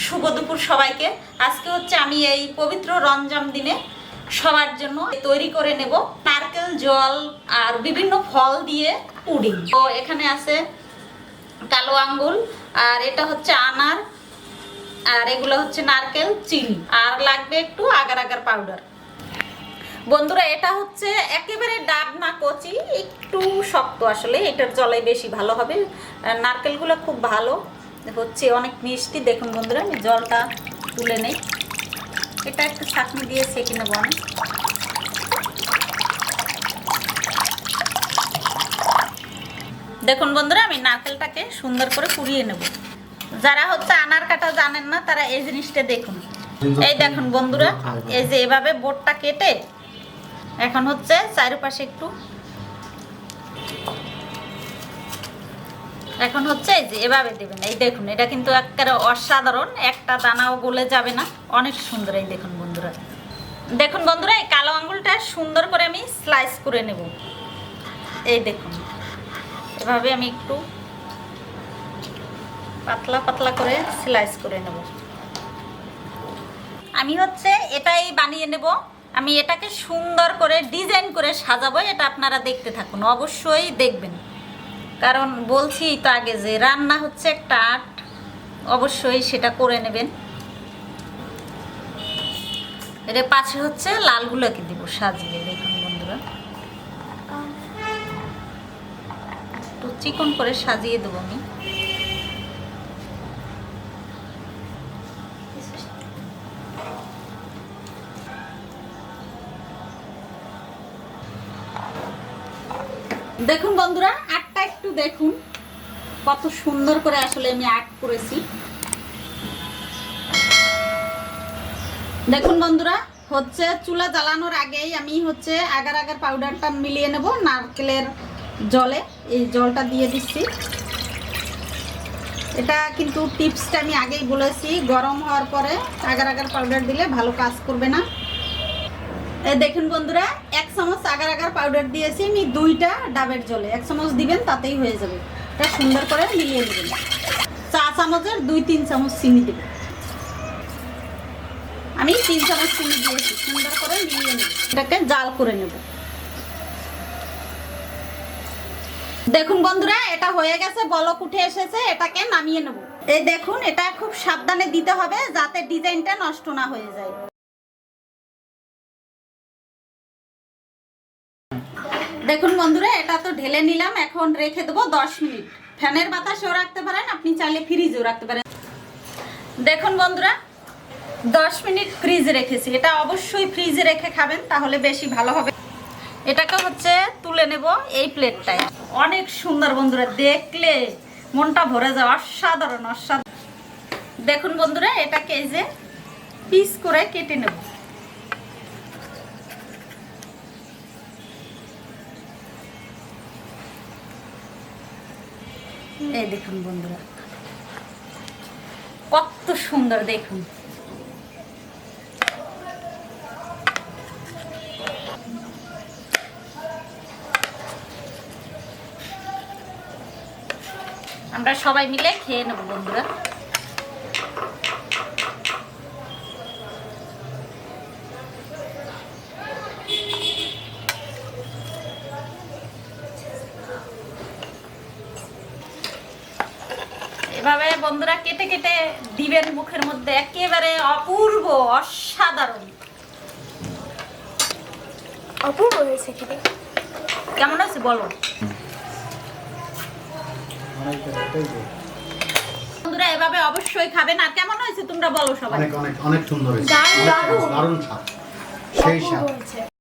শুভ দুপুর সবাইকে। আজকে হচ্ছে আমি এই পবিত্র রমজান দিনে সবার জন্য তৈরি করে নেব নারকেল জল আর বিভিন্ন ফল দিয়ে পুডিং। তো এখানে আছে কালো আঙ্গুর, আর এটা হচ্ছে আনার, আর এগুলো হচ্ছে নারকেল, চিনি, আর লাগবে একটু আগার আগার পাউডার। বন্ধুরা, এটা হচ্ছে একেবারে ডাব না, কচি, একটু শক্ত। আসলে এটার জলে বেশি ভালো হবে। নারকেলগুলো খুব ভালো হচ্ছে, অনেক মিষ্টি। দেখুন বন্ধুরা, আমি জলটা তুলে নেই। এটা একটু ছাঁকনি দিয়ে সেঁকে নেবো আমি। দেখুন বন্ধুরা, আমি নারকেলটাকে সুন্দর করে কুড়িয়ে নেব। যারা হচ্ছে আনার কাটা জানেন না তারা এই জিনিসটা দেখুন। এই দেখুন বন্ধুরা, এই যে এভাবে বোটটা কেটে এখন হচ্ছে চারপাশে একটু, এখন হচ্ছে এই যে এভাবে দেবেন। এই দেখুন, এটা কিন্তু একেবারে অসাধারণ, একটা দানাও গলে যাবে না, অনেক সুন্দর। এই দেখুন বন্ধুরা, দেখুন বন্ধুরা, এই কালো আঙ্গুলটা সুন্দর করে আমি স্লাইস করে নেব। এই দেখুন, এভাবে আমি একটু পাতলা পাতলা করে স্লাইস করে নেব। আমি হচ্ছে এটাই বানিয়ে নেব। আমি এটাকে সুন্দর করে ডিজাইন করে সাজাবো। এটা আপনারা দেখতে থাকুন, অবশ্যই দেখবেন, কারণ বলছি তো আগে যে রান্না হচ্ছে একটা আর্ট, অবশ্যই সেটা করে নেবেন। এর পাশে হচ্ছে লালগুলোকে দিব সাজিয়ে। দেখুন বন্ধুরা, একটু চিকন করে সাজিয়ে দেবো আমি। দেখুন বন্ধুরা, আর্টটা একটু দেখুন কত সুন্দর করে আসলে আমি আর্ট করেছি। দেখুন বন্ধুরা, হচ্ছে চুলা জ্বালানোর আগেই আমি হচ্ছে আগার আগার পাউডারটা মিলিয়ে নেব নারকেলের জলে। এই জলটা দিয়ে দিচ্ছি। এটা কিন্তু টিপসটা আমি আগেই বলেছি, গরম হওয়ার পরে আগার আগার পাউডার দিলে ভালো কাজ করবে না। এই দেখুন বন্ধুরা, 1 চামচ আগার আগার পাউডার দিয়েছি আমি 2টা ডাবের জলে। 1 চামচ দিবেন, তাতেই হয়ে যাবে। এটা সুন্দর করে মিলিয়ে নেবেন। 4 চামচের 2-3 চামচ চিনি দেবেন। আমি 3 চামচ চিনি দিয়েছি। সুন্দর করে মিলিয়ে নেব, এটাকে জাল করে নেব। দেখুন বন্ধুরা, এটা হয়ে গেছে, বলক উঠে এসেছে। এটাকে নামিয়ে নেব। এই দেখুন, এটা খুব সাবধানে দিতে হবে যাতে ডিজাইনটা নষ্ট না হয়ে যায়। দেখুন বন্ধুরা, এটা তো ঢেলে নিলাম। এখন রেখে দেবো 10 মিনিট। ফ্যানের বাতাসেও রাখতে পারেন, আপনি চাইলে ফ্রিজেও রাখতে পারেন। দেখুন বন্ধুরা, 10 মিনিট ফ্রিজে রেখেছি। এটা অবশ্যই ফ্রিজে রেখে খাবেন, তাহলে বেশি ভালো হবে। এটাকে হচ্ছে তুলে নেব এই প্লেটটায়। অনেক সুন্দর বন্ধুরা, দেখলে মনটা ভরে যায়। অসাধারণ অসাধারণ। দেখুন বন্ধুরা, এটাকে এই যে পিস করে কেটে নেব। এই দেখুন বন্ধুরা, কত সুন্দর। দেখুন, আমরা সবাই মিলে খেয়ে নেব বন্ধুরা। এভাবে বন্ধুরা কেটে কেটে দিবেন মুখের মধ্যে, একেবারে অপূর্ব অসাধারণ। অপূর্ব হয়েছে খেতে। কেমন আছে বলো বন্ধুরা, এভাবে অবশ্যই খাবেন। আর কেমন হয়েছে তোমরা বলো সবাই। অনেক অনেক অনেক সুন্দর হয়েছে, দারুণ দারুণ স্বাদ, সেই স্বাদ।